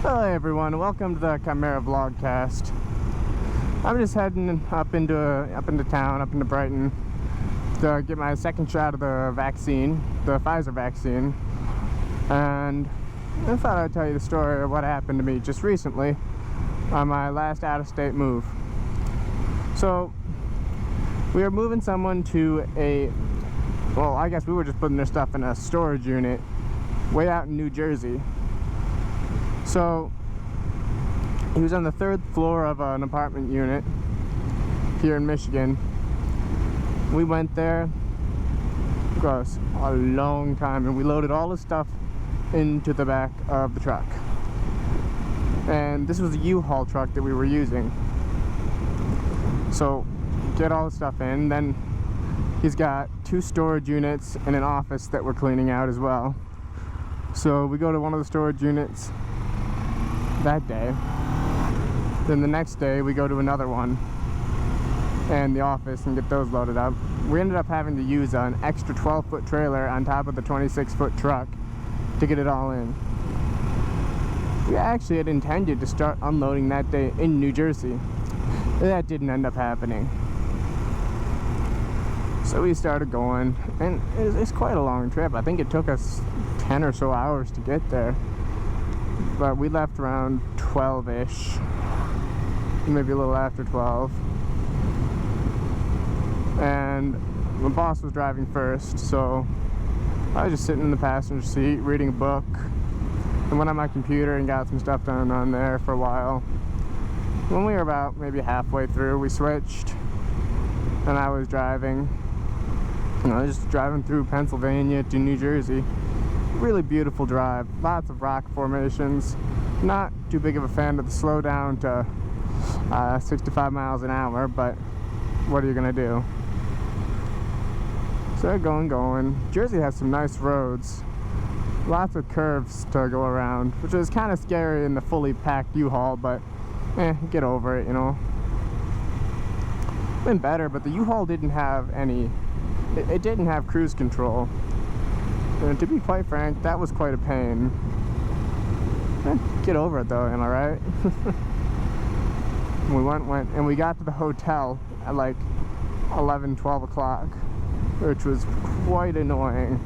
Hello everyone, welcome to the Chimera Vlogcast. I'm just heading up into town, up into Brighton, to get my second shot of the vaccine, the Pfizer vaccine. And I thought I'd tell you the story of what happened to me just recently on my last out-of-state move. So, we were moving someone to I guess we were just putting their stuff in a storage unit way out in New Jersey. So, he was on the 3rd floor of an apartment unit here in Michigan. We went there, it was a long time, and we loaded all his stuff into the back of the truck. And this was a U-Haul truck that we were using. So, get all the stuff in, then he's got 2 storage units and an office that we're cleaning out as well. So we go to one of the storage units that day. Then the next day we go to another one and the office and get those loaded up. We ended up having to use an extra 12-foot trailer on top of the 26-foot truck to get it all in. We actually had intended to start unloading that day in New Jersey. That didn't end up happening. So we started going, and it's quite a long trip. I think it took us 10 or so hours to get there. But we left around 12-ish, maybe a little after 12. And my boss was driving first, so I was just sitting in the passenger seat reading a book. And went on my computer and got some stuff done on there for a while. When we were about maybe halfway through, we switched, and I was driving. I was just driving through Pennsylvania to New Jersey. Really beautiful drive, lots of rock formations. Not too big of a fan of the slow down to 65 miles an hour, but what are you gonna do? So going. Jersey has some nice roads, lots of curves to go around, which is kind of scary in the fully packed U-Haul, but get over it, you know. Been better, but the U-Haul didn't have any. It didn't have cruise control. And to be quite frank, that was quite a pain. Get over it though, am I right? We went and we got to the hotel at like 11, 12 o'clock, which was quite annoying.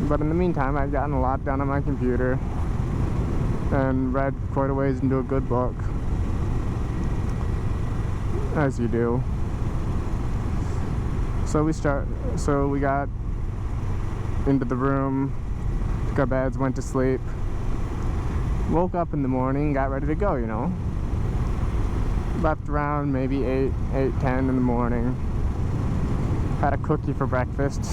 But in the meantime, I'd gotten a lot done on my computer and read quite a ways into a good book. As you do. So we got into the room, took our beds, went to sleep, woke up in the morning, got ready to go, you know. Left around maybe 8:10 in the morning. Had a cookie for breakfast.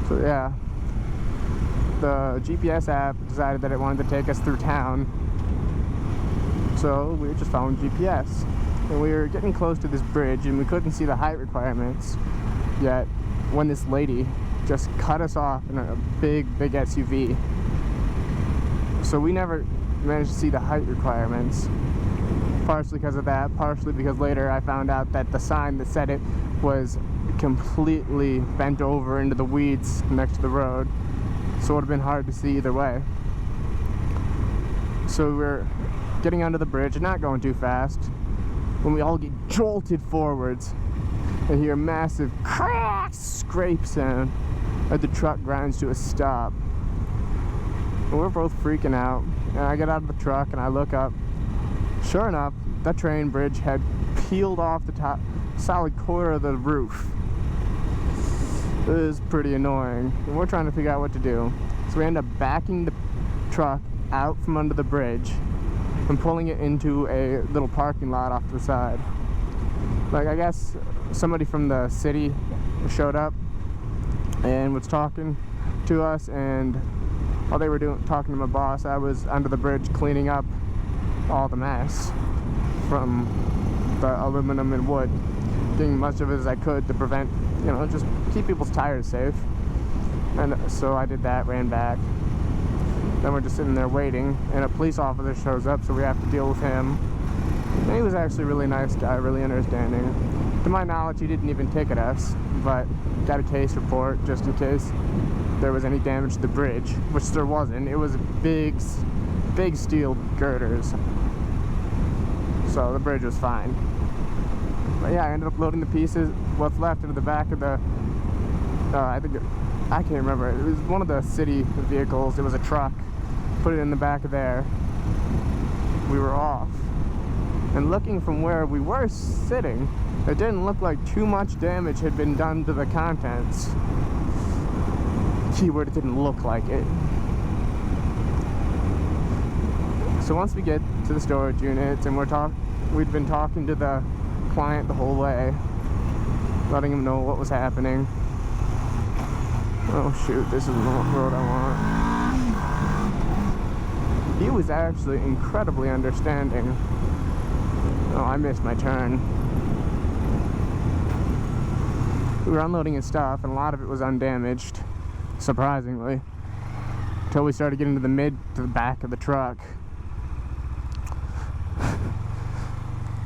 So yeah, the GPS app decided that it wanted to take us through town. So we were just following GPS. And we were getting close to this bridge and we couldn't see the height requirements yet when this lady just cut us off in a big SUV. So we never managed to see the height requirements. Partially because of that, partially because later I found out that the sign that said it was completely bent over into the weeds next to the road. So it would have been hard to see either way. So we're getting onto the bridge and not going too fast when we all get jolted forwards and hear a massive crack scrape sound as the truck grinds to a stop. And we're both freaking out, and I get out of the truck and I look up. Sure enough, that train bridge had peeled off the top solid quarter of the roof. It was pretty annoying, and we're trying to figure out what to do. So we end up backing the truck out from under the bridge and pulling it into a little parking lot off to the side. Like, I guess somebody from the city showed up and was talking to us, and while they were talking to my boss, I was under the bridge cleaning up all the mess from the aluminum and wood, getting much of it as I could to prevent, you know, just keep people's tires safe. And so I did that, ran back. Then we're just sitting there waiting, and a police officer shows up, so we have to deal with him. And he was actually a really nice guy, really understanding. To my knowledge, he didn't even ticket us, but got a case report just in case there was any damage to the bridge, which there wasn't. It was big steel girders, so the bridge was fine. But yeah, I ended up loading the pieces, what's left, into the back of the, I can't remember, it was one of the city vehicles. It was a truck. Put it in the back of there. We were off. And looking from where we were sitting, it didn't look like too much damage had been done to the contents. Keyword, it didn't look like it. So once we get to the storage units, and we'd been talking to the client the whole way, letting him know what was happening. Oh shoot, this is the road I want. He was actually incredibly understanding. Oh, I missed my turn. We were unloading his stuff, and a lot of it was undamaged, surprisingly, until we started getting to the back of the truck.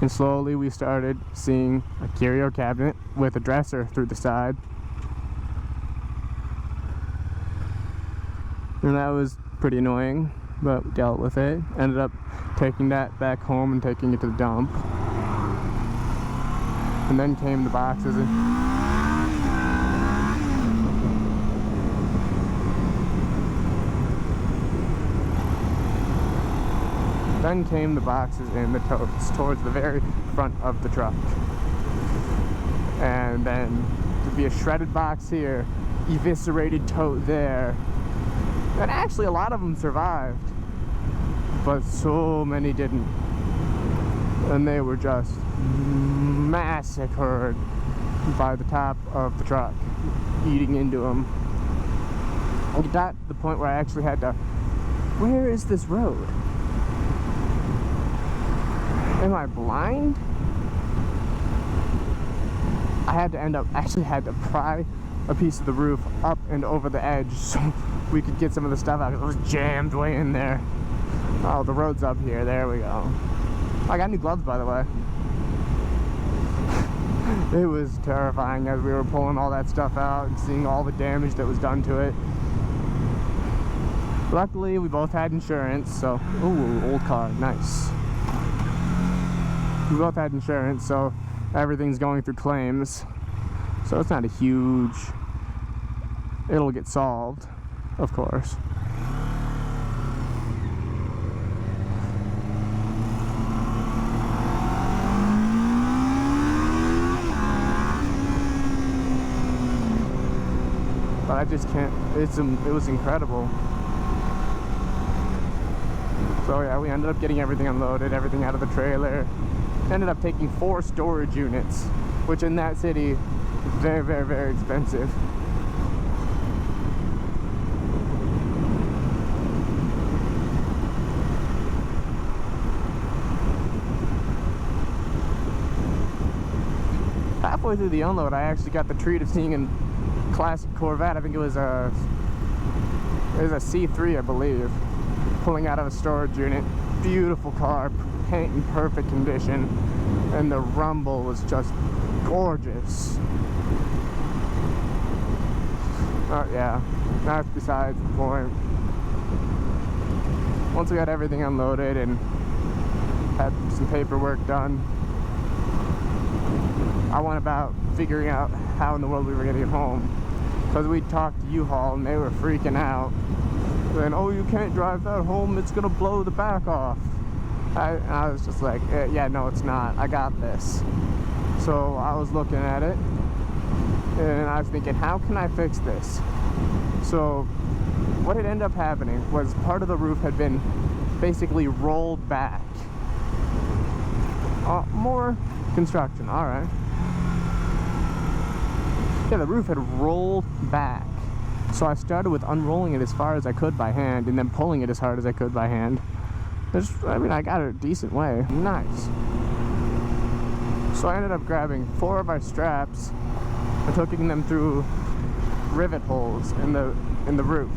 And slowly we started seeing a curio cabinet with a dresser through the side. And that was pretty annoying, but we dealt with it. Ended up taking that back home and taking it to the dump. And then came the boxes in the totes towards the very front of the truck. And then there'd be a shredded box here, eviscerated tote there. And actually a lot of them survived, but so many didn't. And they were just massacred by the top of the truck, eating into them. I got to the point where I actually had to, where is this road? Am I blind? I had to pry a piece of the roof up and over the edge so we could get some of the stuff out. It was jammed way in there. Oh, the road's up here. There we go. I got new gloves, by the way. It was terrifying as we were pulling all that stuff out and seeing all the damage that was done to it. Luckily, we both had insurance, so... Ooh, old car. Nice. We both had insurance, so everything's going through claims. So it's not a huge... It'll get solved, of course. But I just can't... It was incredible. So yeah, we ended up getting everything unloaded, everything out of the trailer. Ended up taking 4 storage units, which in that city is very, very, very expensive. Halfway through the unload, I actually got the treat of seeing a classic Corvette. I think it was a C3, I believe, pulling out of a storage unit. Beautiful car, paint in perfect condition, and the rumble was just gorgeous. Oh yeah, that's besides the point. Once we got everything unloaded and had some paperwork done, I went about figuring out how in the world we were getting home, because we talked to U-Haul and they were freaking out, saying, "Oh, you can't drive that home, it's gonna blow the back off." I was just like, yeah, no, it's not. I got this. So I was looking at it, and I was thinking, how can I fix this? So what had ended up happening was part of the roof had been basically rolled back. More construction, all right. Yeah, the roof had rolled back. So I started with unrolling it as far as I could by hand, and then pulling it as hard as I could by hand. I got it a decent way. Nice. So I ended up grabbing 4 of our straps and hooking them through rivet holes in the roof.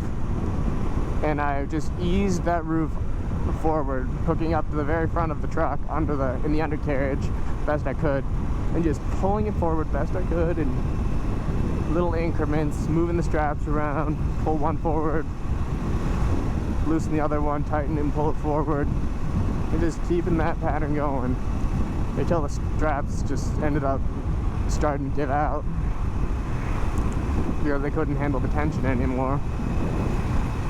And I just eased that roof forward, hooking up to the very front of the truck in the undercarriage best I could. and just pulling it forward best I could in little increments, moving the straps around, pull one forward, loosen the other one, tighten and pull it forward, and just keeping that pattern going until the straps just ended up starting to give out because they couldn't handle the tension anymore.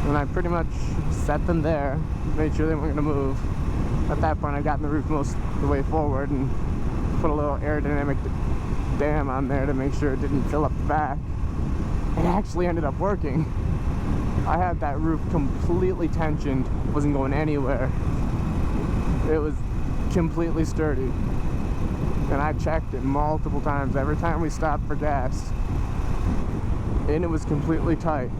And I pretty much set them there, made sure they weren't going to move. At that point, I'd gotten the roof most of the way forward and put a little aerodynamic dam on there to make sure it didn't fill up the back. It actually ended up working. I had that roof completely tensioned, wasn't going anywhere. It was completely sturdy. And I checked it multiple times every time we stopped for gas. And it was completely tight.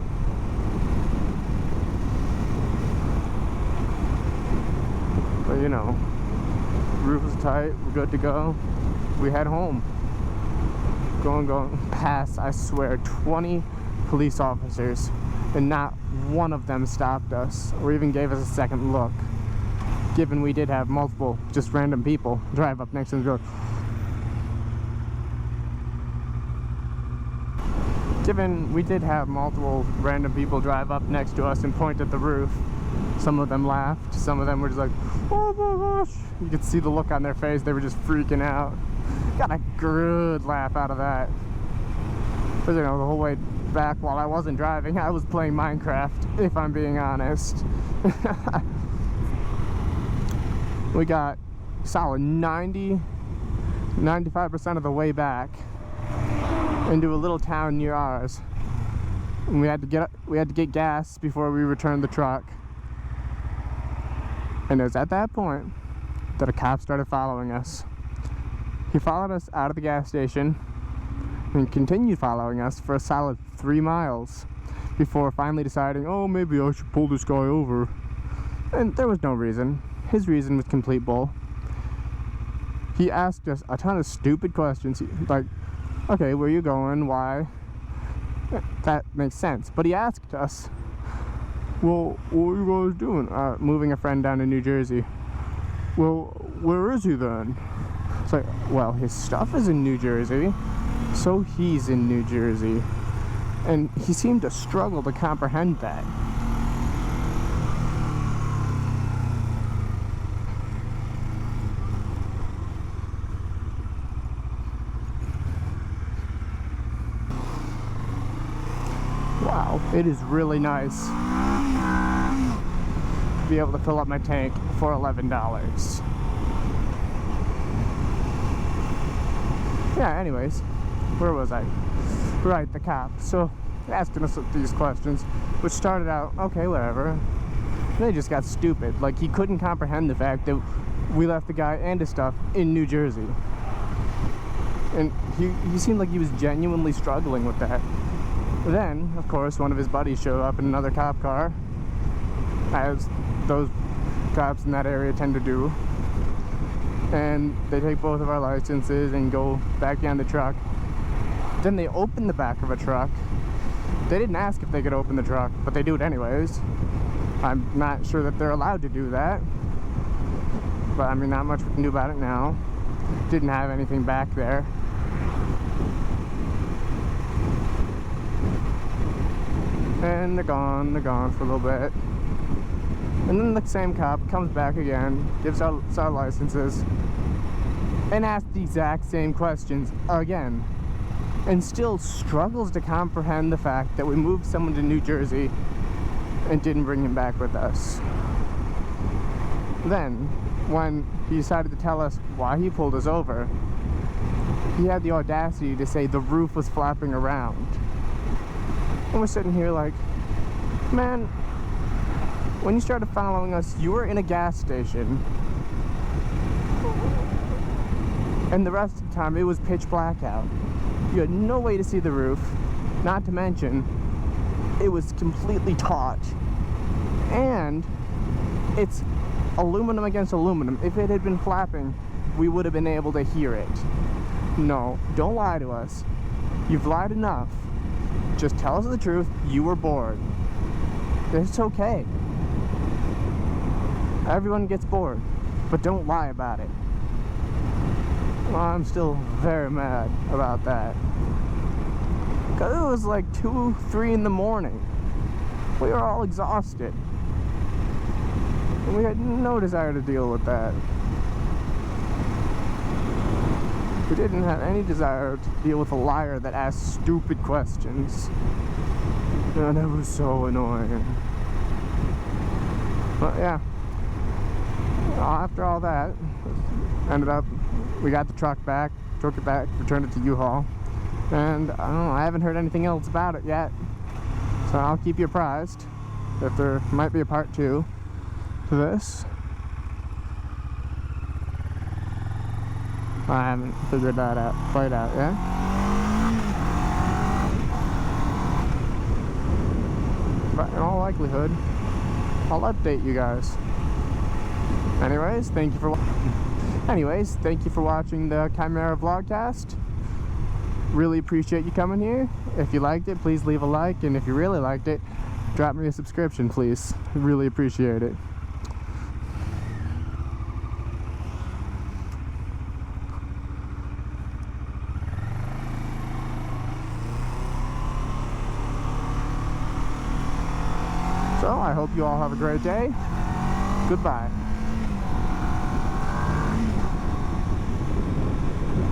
But you know, roof was tight, we're good to go. We head home. Going past, I swear, 20 police officers, and not one of them stopped us or even gave us a second look, given we did have multiple just random people drive up next to the road. Given we did have multiple random people drive up next to us and point at the roof, some of them laughed, some of them were just like, oh my gosh. You could see the look on their face, they were just freaking out. Got a good laugh out of that. Because, you know, the whole way back while I wasn't driving, I was playing Minecraft, if I'm being honest. We got solid 95% of the way back into a little town near ours. And we had to get gas before we returned the truck. And it was at that point that a cop started following us. He followed us out of the gas station and continued following us for a solid 3 miles before finally deciding, oh, maybe I should pull this guy over. And there was no reason. His reason was complete bull. He asked us a ton of stupid questions, like, okay, where are you going? Why? That makes sense. But he asked us, well, what are you guys doing? Moving a friend down to New Jersey. Well, where is he then? It's like, well, his stuff is in New Jersey, so he's in New Jersey. And he seemed to struggle to comprehend that. Wow, it is really nice to be able to fill up my tank for $11. Yeah, anyways, where was I? Right, the cop. So, asking us these questions, which started out, okay, whatever. They just got stupid. Like, he couldn't comprehend the fact that we left the guy and his stuff in New Jersey. And he seemed like he was genuinely struggling with that. Then, of course, one of his buddies showed up in another cop car, as those cops in that area tend to do. And they take both of our licenses and go back behind the truck. Then they open the back of a truck. They didn't ask if they could open the truck, but they do it anyways. I'm not sure that they're allowed to do that, but I mean, not much we can do about it now. Didn't have anything back there. And they're gone for a little bit. And then the same cop comes back again, gives us our licenses, and asks the exact same questions again. And still struggles to comprehend the fact that we moved someone to New Jersey and didn't bring him back with us. Then, when he decided to tell us why he pulled us over, he had the audacity to say the roof was flapping around. And we're sitting here like, man, when you started following us, you were in a gas station. And the rest of the time, it was pitch black out. You had no way to see the roof. Not to mention, it was completely taut. And it's aluminum against aluminum. If it had been flapping, we would have been able to hear it. No, don't lie to us. You've lied enough. Just tell us the truth. You were bored. It's okay. Everyone gets bored, but don't lie about it. Well, I'm still very mad about that. Because it was like 2, 3 in the morning. We were all exhausted. And we had no desire to deal with that. We didn't have any desire to deal with a liar that asked stupid questions. And it was so annoying. But yeah. After all that, ended up, we got the truck back, took it back, returned it to U-Haul. And I don't know, I haven't heard anything else about it yet. So I'll keep you apprised if there might be a part 2 to this. I haven't figured that out quite out yet. But in all likelihood, I'll update you guys. Anyways, thank you for watching the Chimera Vlogcast. Really appreciate you coming here. If you liked it, please leave a like, and if you really liked it, drop me a subscription, please. Really appreciate it. So I hope you all have a great day. Goodbye.